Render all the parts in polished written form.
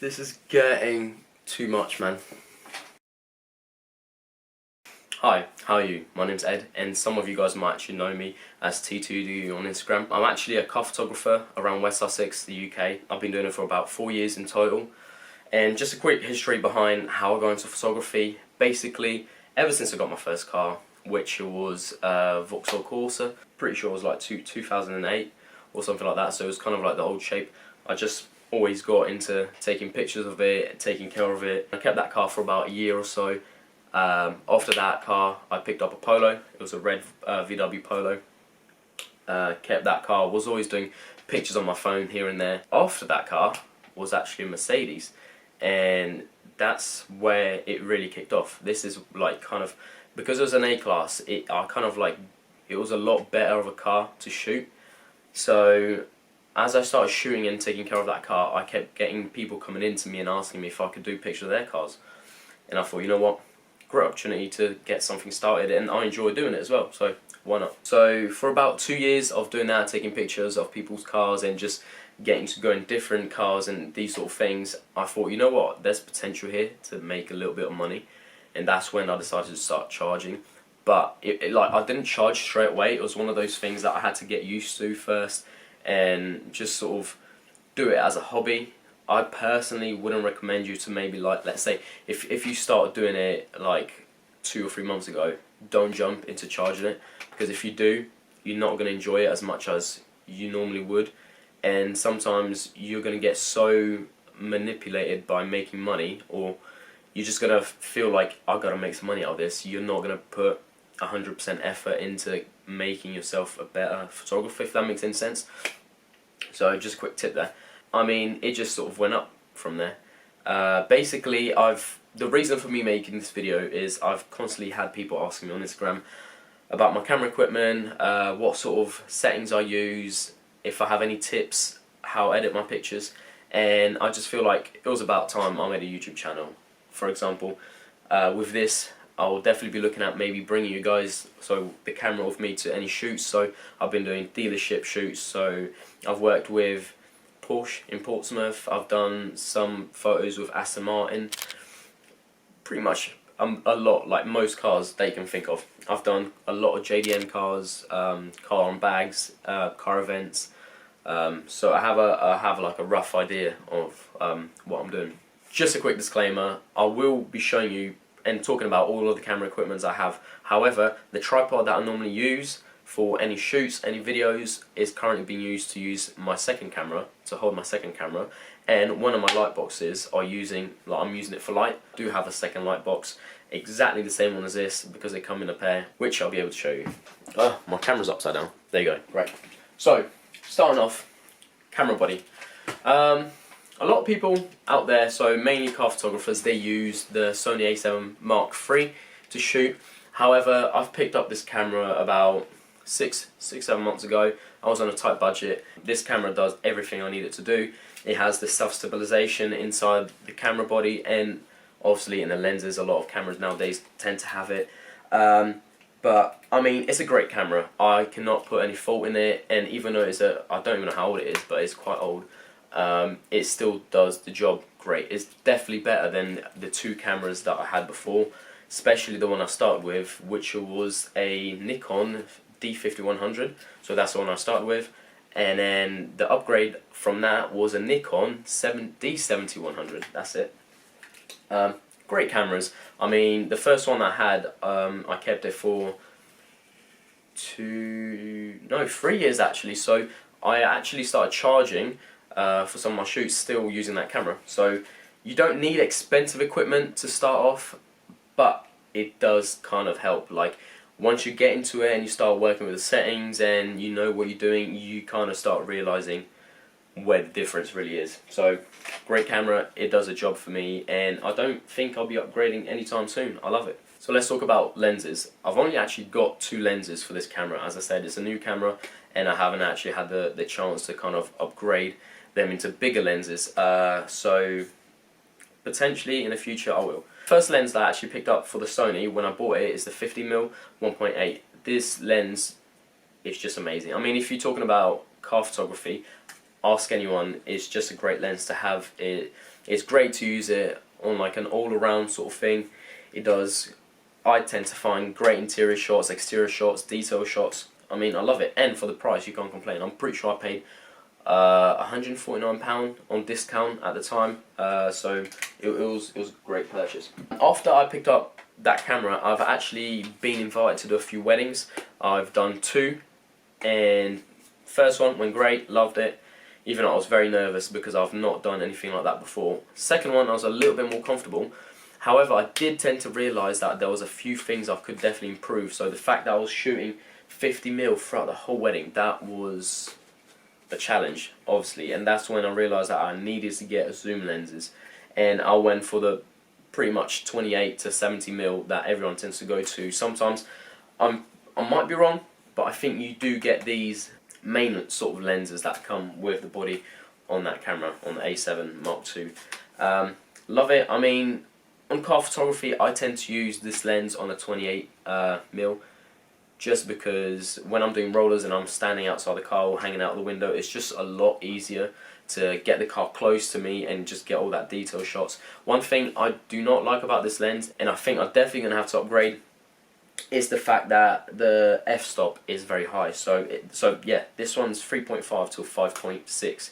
This is getting too much, man. Hi, how are you? My name's Ed, and some of you guys might actually know me as T2D on Instagram. I'm actually a car photographer around West Sussex, the UK. I've been doing it for about 4 years in total. And just a quick history behind how I got into photography. Basically, ever since I got my first car, which was a Vauxhall Corsa, pretty sure it was like 2008 or something like that, so it was kind of like the old shape. I just always got into taking pictures of it, taking care of it. I kept that car for about a year or so. After that car, I picked up a Polo. It was a red VW Polo. Kept that car, was always doing pictures on my phone here and there. After that car was actually a Mercedes, and that's where it really kicked off. This is like kind of, because it was an A-class, it was a lot better of a car to shoot. So as I started shooting and taking care of that car, I kept getting people coming in to me and asking me if I could do pictures of their cars. And I thought, you know what, great opportunity to get something started, and I enjoy doing it as well, so why not? So for about 2 years of doing that, taking pictures of people's cars and just getting to go in different cars and these sort of things, I thought, you know what, there's potential here to make a little bit of money. And that's when I decided to start charging. But I didn't charge straight away. It was one of those things that I had to get used to first and just sort of do it as a hobby. I personally wouldn't recommend you to maybe, like, let's say if you start doing it like 2 or 3 months ago, don't jump into charging it, because if you do, you're not going to enjoy it as much as you normally would, and sometimes you're going to get so manipulated by making money, or you're just going to feel like, I've got to make some money out of this. You're not going to put 100% effort into making yourself a better photographer, if that makes any sense. So just a quick tip there. I mean, it just sort of went up from there. Basically, the reason for me making this video is I've constantly had people asking me on Instagram about my camera equipment, what sort of settings I use, if I have any tips, how I edit my pictures, and I just feel like it was about time I made a YouTube channel. For example, with this, I'll definitely be looking at maybe bringing you guys, so the camera with me, to any shoots. So I've been doing dealership shoots, so I've worked with Porsche in Portsmouth, I've done some photos with Aston Martin, pretty much a lot, like most cars that you can think of. I've done a lot of JDM cars, car on bags, car events, so I have like a rough idea of what I'm doing. Just a quick disclaimer, I will be showing you and talking about all of the camera equipment I have. However, the tripod that I normally use for any shoots, any videos, is currently being used to use my second camera, to hold my second camera, and one of my light boxes I'm using it for light. I do have a second light box, exactly the same one as this, because they come in a pair, which I'll be able to show you. Oh, my camera's upside down. There you go. Right. So, starting off, camera body. A lot of people out there, so mainly car photographers, they use the Sony A7 Mark III to shoot. However, I've picked up this camera about 6-7 months ago. I was on a tight budget. This camera does everything I need it to do. It has the self-stabilization inside the camera body, and obviously in the lenses. A lot of cameras nowadays tend to have it. But I mean, it's a great camera. I cannot put any fault in it, and even though I don't even know how old it is, but it's quite old. It still does the job great. It's definitely better than the 2 cameras that I had before, especially the one I started with, which was a Nikon D5100. So that's the one I started with, and then the upgrade from that was a Nikon D7100. That's it. Great cameras. I mean, the first one I had, I kept it for 3 years actually. So I actually started charging for some of my shoots, still using that camera. So you don't need expensive equipment to start off, but it does kind of help. Like, once you get into it and you start working with the settings and you know what you're doing, you kind of start realizing where the difference really is. So great camera, it does a job for me, and I don't think I'll be upgrading anytime soon. I love it. So let's talk about lenses. I've only actually got 2 lenses for this camera. As I said, it's a new camera, and I haven't actually had the chance to kind of upgrade them into bigger lenses, so potentially in the future I will. First lens that I actually picked up for the Sony when I bought it is the 50mm 1.8. This lens is just amazing. I mean, if you're talking about car photography, ask anyone, it's just a great lens to have. It's great to use it on like an all-around sort of thing. It does, I tend to find, great interior shots, exterior shots, detail shots. I mean, I love it, and for the price you can't complain. I'm pretty sure I paid £149 on discount at the time, so it was a great purchase. After I picked up that camera, I've actually been invited to do a few weddings. I've done 2, and first one went great, loved it, even though I was very nervous because I've not done anything like that before. Second one I was a little bit more comfortable. However, I did tend to realise that there was a few things I could definitely improve. So the fact that I was shooting 50mm throughout the whole wedding, that was a challenge, obviously, and that's when I realised that I needed to get zoom lenses, and I went for the pretty much 28 to 70mm that everyone tends to go to. Sometimes I might be wrong, but I think you do get these main sort of lenses that come with the body on that camera, on the A7 Mark II. Love it. I mean, on car photography I tend to use this lens on a 28mm, just because when I'm doing rollers and I'm standing outside the car or hanging out the window, it's just a lot easier to get the car close to me and just get all that detail shots. One thing I do not like about this lens, and I think I'm definitely going to have to upgrade, is the fact that the f-stop is very high. So yeah, this one's 3.5 to 5.6,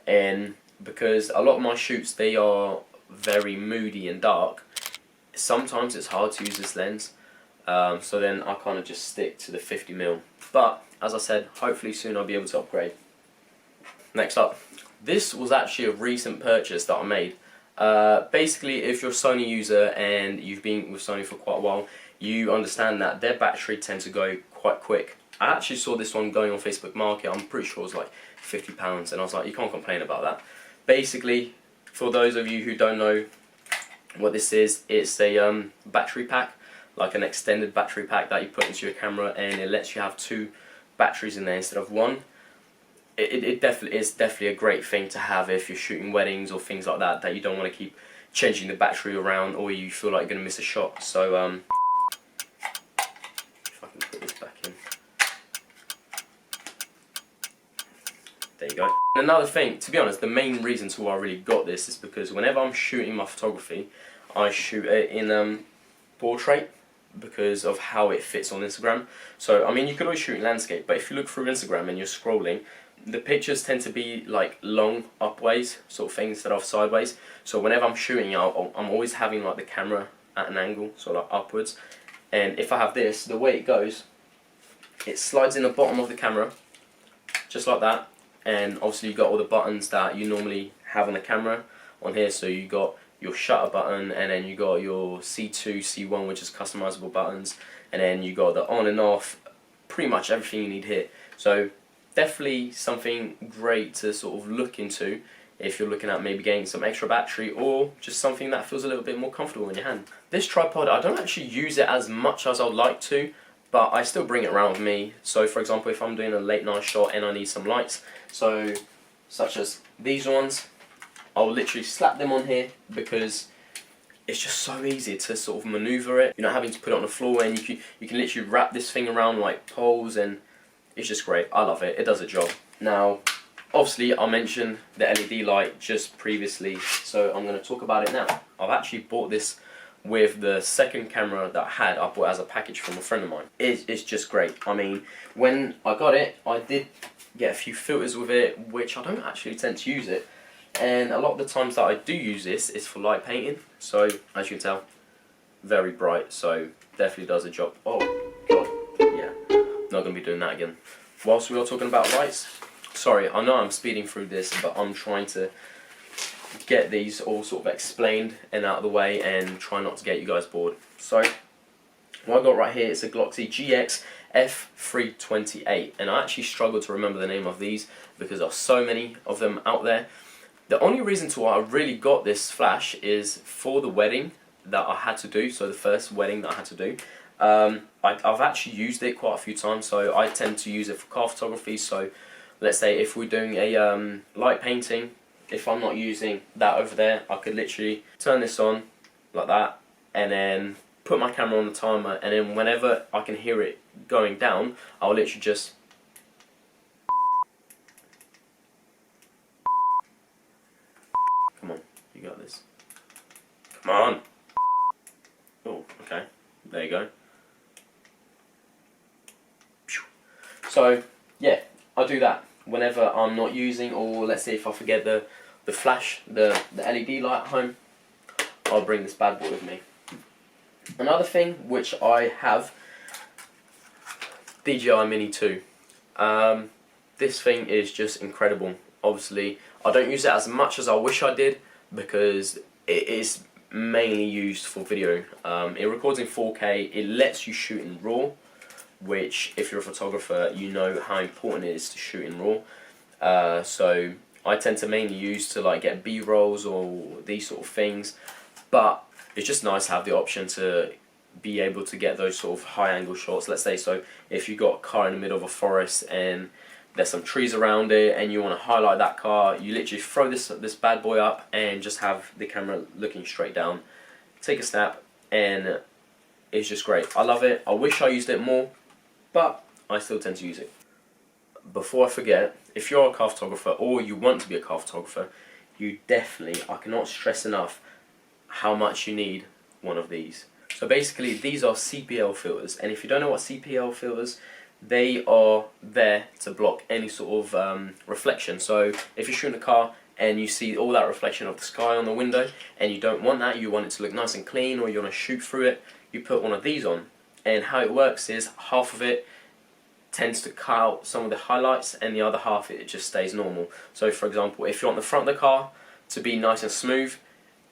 and because a lot of my shoots, they are very moody and dark, sometimes it's hard to use this lens. So then I kind of just stick to the 50mm. But as I said, hopefully soon I'll be able to upgrade. Next up, this was actually a recent purchase that I made. Basically, if you're a Sony user and you've been with Sony for quite a while, you understand that their battery tends to go quite quick. I actually saw this one going on Facebook Market. I'm pretty sure it was like £50, and I was like, you can't complain about that. Basically, for those of you who don't know what this is, it's a battery pack, like an extended battery pack that you put into your camera, and it lets you have 2 batteries in there instead of 1. It definitely is a great thing to have if you're shooting weddings or things like that you don't want to keep changing the battery around, or you feel like you're going to miss a shot. So if I can put this back in, there you go. And another thing, to be honest, the main reason to why I really got this is because whenever I'm shooting my photography, I shoot it in portrait, because of how it fits on Instagram. So I mean, you could always shoot in landscape, but if you look through Instagram and you're scrolling, the pictures tend to be like long upways sort of thing instead of sideways. So whenever I'm shooting, I'm always having like the camera at an angle, so like upwards. And if I have this, the way it goes, it slides in the bottom of the camera, just like that. And obviously you got all the buttons that you normally have on the camera on here. So you got your shutter button, and then you got your C2, C1, which is customizable buttons, and then you got the on and off, pretty much everything you need here. So definitely something great to sort of look into if you're looking at maybe getting some extra battery, or just something that feels a little bit more comfortable in your hand. This tripod, I don't actually use it as much as I'd like to, but I still bring it around with me. So for example, if I'm doing a late night shot and I need some lights, so such as these ones, I'll literally slap them on here, because it's just so easy to sort of maneuver it. You're not having to put it on the floor, and you can literally wrap this thing around like poles, and it's just great. I love it. It does a job. Now, obviously, I mentioned the LED light just previously, so I'm going to talk about it now. I've actually bought this with the second camera that I had. I bought it as a package from a friend of mine. It's just great. I mean, when I got it, I did get a few filters with it, which I don't actually tend to use it. And a lot of the times that I do use this is for light painting. So, as you can tell, very bright, so definitely does a job. Oh, God, yeah, not going to be doing that again. Whilst we are talking about lights, sorry, I know I'm speeding through this, but I'm trying to get these all sort of explained and out of the way, and try not to get you guys bored. So, what I got right here is a Gloxy GX F328, and I actually struggled to remember the name of these because there are so many of them out there. The only reason to why I really got this flash is for the wedding that I had to do, so the first wedding that I had to do. I've actually used it quite a few times, so I tend to use it for car photography. So let's say if we're doing a light painting, if I'm not using that over there, I could literally turn this on like that, and then put my camera on the timer, and then whenever I can hear it going down, I'll literally just You got this. Come on. Oh, okay. There you go. So, yeah, I do that whenever I'm not using, or let's say if I forget the flash, the LED light at home, I'll bring this bad boy with me. Another thing which I have, DJI Mini 2. This thing is just incredible. Obviously, I don't use it as much as I wish I did because it is mainly used for video. It records in 4K, it lets you shoot in RAW, which if you're a photographer you know how important it is to shoot in RAW. So I tend to mainly use to like get B-rolls or these sort of things, but it's just nice to have the option to be able to get those sort of high angle shots. Let's say, so if you've got a car in the middle of a forest and there's some trees around it and you want to highlight that car, you literally throw this bad boy up and just have the camera looking straight down, take a snap, and it's just great. I love it. I wish I used it more, but I still tend to use it. Before I forget, if you're a car photographer or you want to be a car photographer, you definitely, I cannot stress enough how much you need one of these. So basically these are CPL filters, and if you don't know what CPL filters, they are there to block any sort of reflection. So if you're shooting a car and you see all that reflection of the sky on the window and you don't want that, you want it to look nice and clean, or you want to shoot through it, you put one of these on. And how it works is half of it tends to cut out some of the highlights and the other half it just stays normal. So for example, if you want the front of the car to be nice and smooth,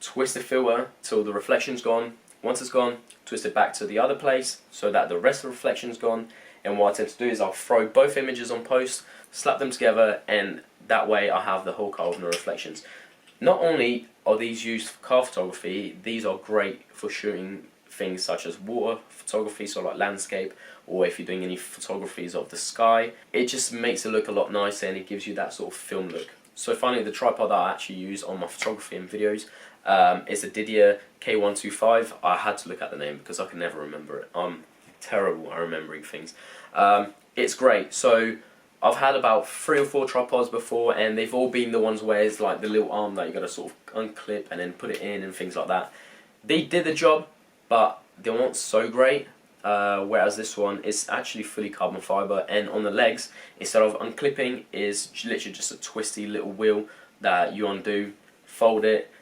twist the filter till the reflection's gone. Once it's gone, twist it back to the other place so that the rest of the reflection's gone. And what I tend to do is I'll throw both images on post, slap them together, and that way I have the whole car with no reflections. Not only are these used for car photography, these are great for shooting things such as water photography, so like landscape, or if you're doing any photographies of the sky. It just makes it look a lot nicer and it gives you that sort of film look. So finally, the tripod that I actually use on my photography and videos is a Didier K125. I had to look at the name because I can never remember it. I'm terrible at remembering things. It's great. So I've had about 3 or 4 tripods before, and they've all been the ones where it's like the little arm that you got to sort of unclip and then put it in and things like that. They did the job, but they weren't so great. Whereas this one is actually fully carbon fiber, and on the legs, instead of unclipping, is literally just a twisty little wheel that you undo, fold it,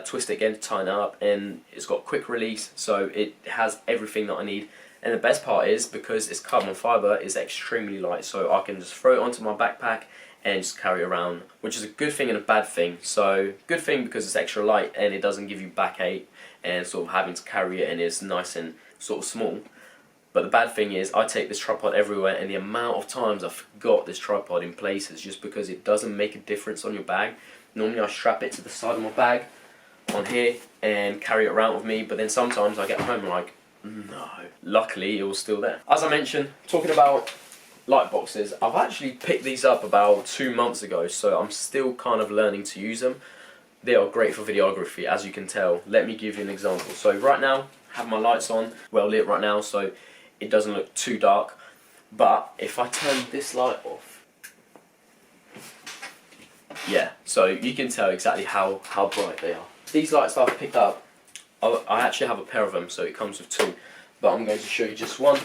twist it again to tighten it up, and it's got quick release, so it has everything that I need. And the best part is, because it's carbon fiber, it's extremely light, so I can just throw it onto my backpack and just carry it around, which is a good thing and a bad thing. So good thing because it's extra light and it doesn't give you backache and sort of having to carry it, and it's nice and sort of small. But the bad thing is I take this tripod everywhere, and the amount of times I've forgot this tripod in places just because it doesn't make a difference on your bag. Normally I strap it to the side of my bag on here and carry it around with me, but then sometimes I get home and like, no. Luckily it was still there. As I mentioned, talking about light boxes, I've actually picked these up about 2 months ago, so I'm still kind of learning to use them. They are great for videography, as you can tell. Let me give you an example. So right now, I have my lights on, well lit right now, so it doesn't look too dark. But if I turn this light off, yeah, so you can tell exactly how bright they are. These lights that I've picked up, I actually have a pair of them, so it comes with 2. But I'm going to show you just one,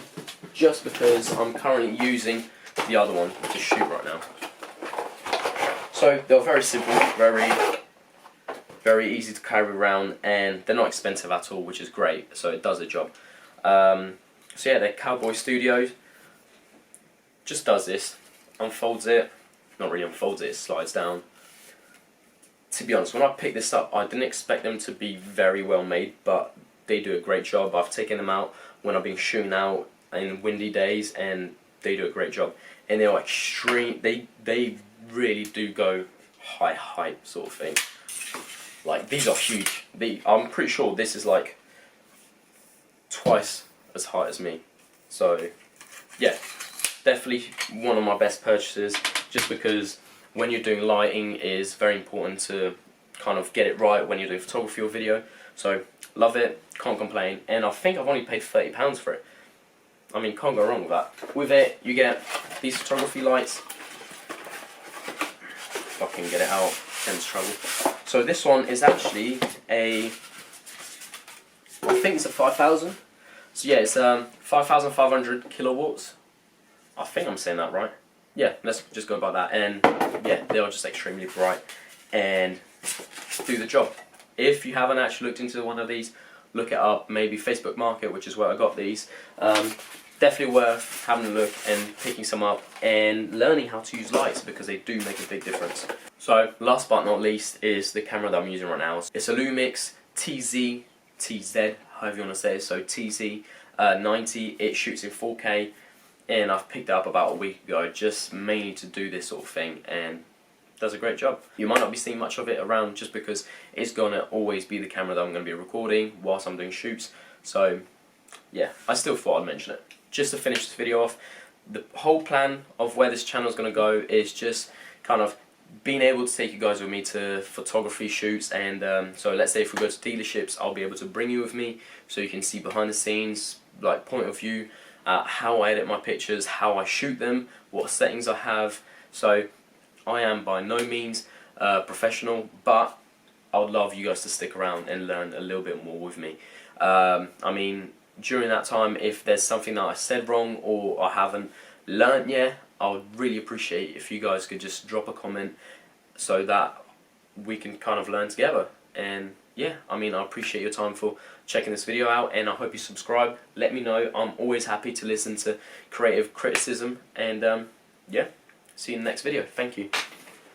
just because I'm currently using the other one to shoot right now. So they're very simple, very easy to carry around, and they're not expensive at all, which is great, so it does the job. So yeah, they're Cowboy Studios. Just does this, unfolds it, not really unfolds it, it slides down. To be honest, when I picked this up, I didn't expect them to be very well made, but they do a great job. I've taken them out when I've been shooting out in windy days, and they do a great job. And they're extreme, they really do go high height sort of thing. Like, these are huge. I'm pretty sure this is like twice as high as me. So yeah, definitely one of my best purchases, just because when you're doing lighting, it is very important to kind of get it right when you're doing photography or video. So love it, can't complain, and I think I've only paid £30 for it. I mean, can't go wrong with that. With it, you get these photography lights. If I can get it out, tends trouble. So this one is actually I think it's a 5000. So yeah, it's 5500 kilowatts. I think I'm saying that right. Yeah, let's just go by that. And yeah, they are just extremely bright and do the job. If you haven't actually looked into one of these, look it up. Maybe Facebook Market, which is where I got these. Definitely worth having a look and picking some up and learning how to use lights, because they do make a big difference. So last but not least is the camera that I'm using right now. It's a Lumix TZ, however you want to say it. So TZ 90. It shoots in 4K, and I've picked it up about a week ago just mainly to do this sort of thing, and does a great job. You might not be seeing much of it around just because it's going to always be the camera that I'm going to be recording whilst I'm doing shoots. So yeah, I still thought I'd mention it. Just to finish this video off, the whole plan of where this channel is going to go is just kind of being able to take you guys with me to photography shoots, and so let's say if we go to dealerships, I'll be able to bring you with me so you can see behind the scenes, like point of view, how I edit my pictures, how I shoot them, what settings I have. So I am by no means professional, but I would love you guys to stick around and learn a little bit more with me. I mean, during that time, if there's something that I said wrong or I haven't learnt yet, I would really appreciate if you guys could just drop a comment so that we can kind of learn together. And yeah, I mean, I appreciate your time for checking this video out, and I hope you subscribe. Let me know. I'm always happy to listen to creative criticism, and yeah, see you in the next video. Thank you.